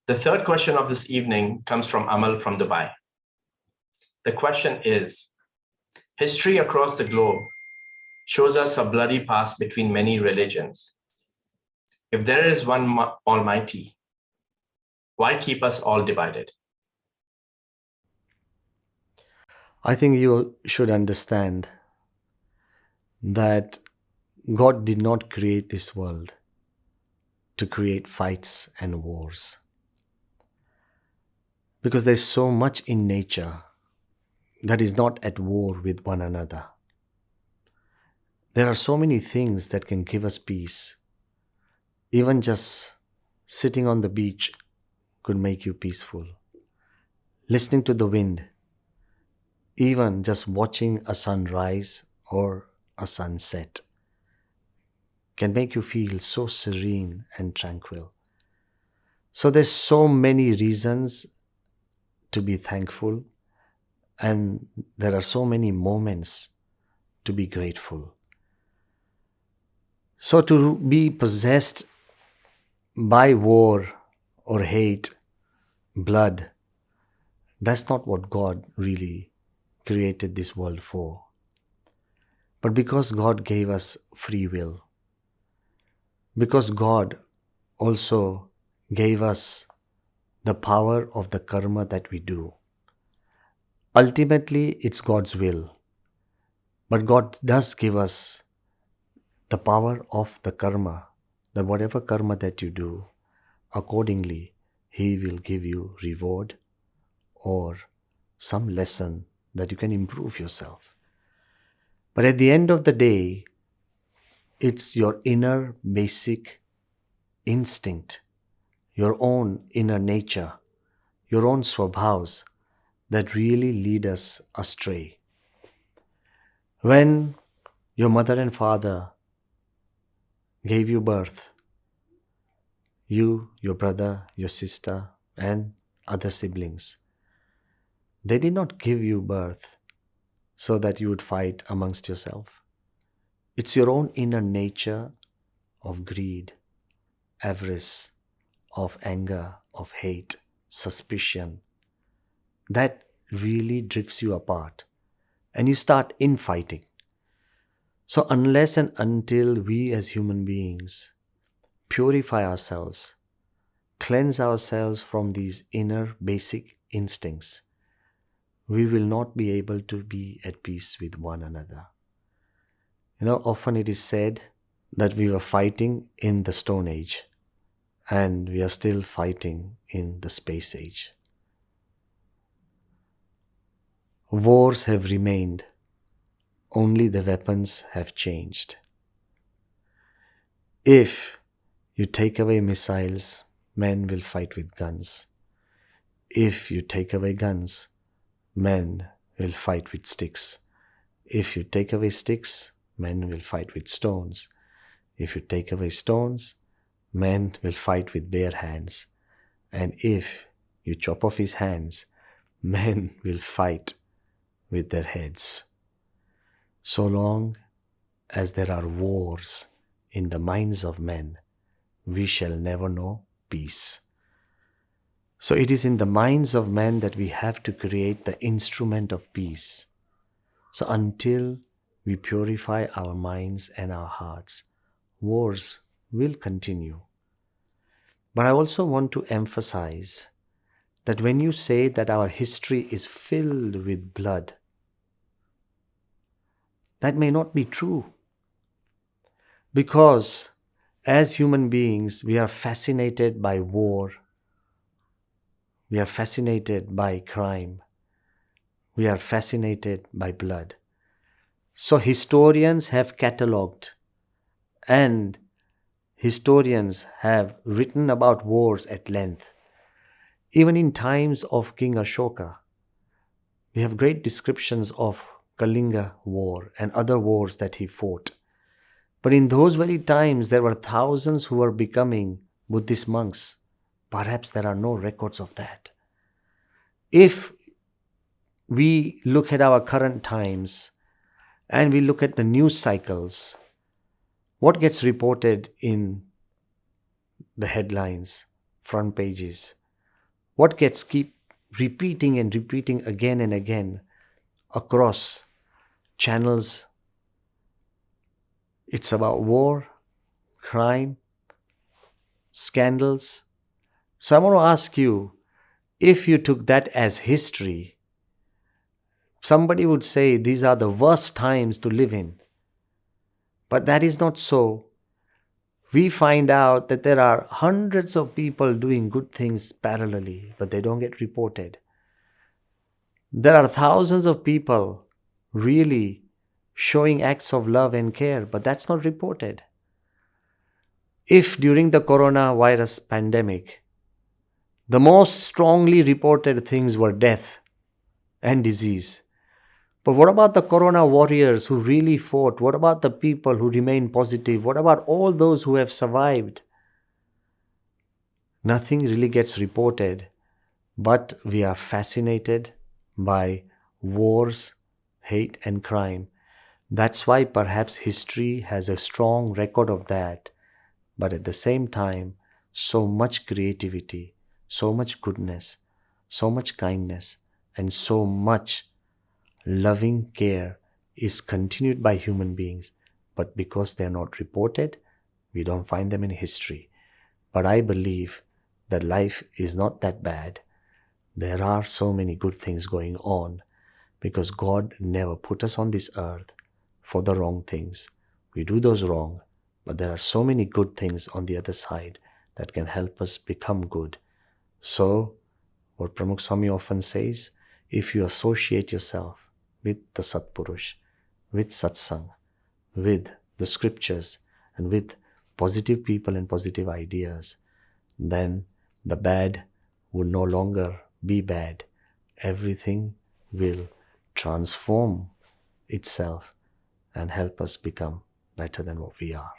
The third question of this evening comes from Amal from Dubai. The question is, history across the globe shows us a bloody past between many religions. If there is one Almighty, why keep us all divided? I think you should understand that God did not create this world to create fights and wars. Because there's so much in nature that is not at war with one another. There are so many things that can give us peace. Even just sitting on the beach could make you peaceful. Listening to the wind, even just watching a sunrise or a sunset can make you feel so serene and tranquil. So there's so many reasons to be thankful, and there are so many moments to be grateful. So to be possessed by war or hate, blood, that's not what God really created this world for. But because God gave us free will, because God also gave us the power of the karma that we do, ultimately it's God's will. But God does give us the power of the karma, that whatever karma that you do, accordingly, He will give you reward or some lesson that you can improve yourself. But at the end of the day, it's your inner basic instinct, your own inner nature, your own swabhavs that really lead us astray. When your mother and father gave you birth, you, your brother, your sister, and other siblings, they did not give you birth so that you would fight amongst yourself. It's your own inner nature of greed, avarice, of anger, of hate, suspicion, that really drifts you apart and you start infighting. So unless and until we as human beings purify ourselves, cleanse ourselves from these inner basic instincts, we will not be able to be at peace with one another. Often it is said that we were fighting in the Stone Age and we are still fighting in the Space Age. Wars have remained, only the weapons have changed. If you take away missiles, men will fight with guns. If you take away guns, men will fight with sticks. If you take away sticks, men will fight with stones. If you take away stones, men will fight with bare hands. And if you chop off his hands, men will fight with their heads. So long as there are wars in the minds of men, we shall never know peace. So it is in the minds of men that we have to create the instrument of peace. So until we purify our minds and our hearts, wars will continue. But I also want to emphasize that when you say that our history is filled with blood, that may not be true. Because as human beings, we are fascinated by war. We are fascinated by crime. We are fascinated by blood. So historians have catalogued and historians have written about wars at length. Even in times of King Ashoka, we have great descriptions of Kalinga war and other wars that he fought. But in those very times, there were thousands who were becoming Buddhist monks. Perhaps there are no records of that. If we look at our current times and we look at the news cycles, what gets reported in the headlines, front pages? What gets keep repeating and repeating again and again across channels? It's about war, crime, scandals. So I want to ask you, if you took that as history, somebody would say these are the worst times to live in. But that is not so. We find out that there are hundreds of people doing good things parallelly, but they don't get reported. There are thousands of people really showing acts of love and care, but that's not reported. If during the coronavirus pandemic, the most strongly reported things were death and disease, but what about the corona warriors who really fought? What about the people who remained positive? What about all those who have survived? Nothing really gets reported, but we are fascinated by wars, hate, and crime. That's why perhaps history has a strong record of that. But at the same time, so much creativity, so much goodness, so much kindness, and so much loving care is continued by human beings. But because they're not reported, we don't find them in history. But I believe that life is not that bad. There are so many good things going on because God never put us on this earth for the wrong things. We do those wrong, but there are so many good things on the other side that can help us become good. So, what Pramukh Swami often says, if you associate yourself with the Satpurush, with Satsang, with the scriptures, and with positive people and positive ideas, then the bad will no longer be bad. Everything will transform itself and help us become better than what we are.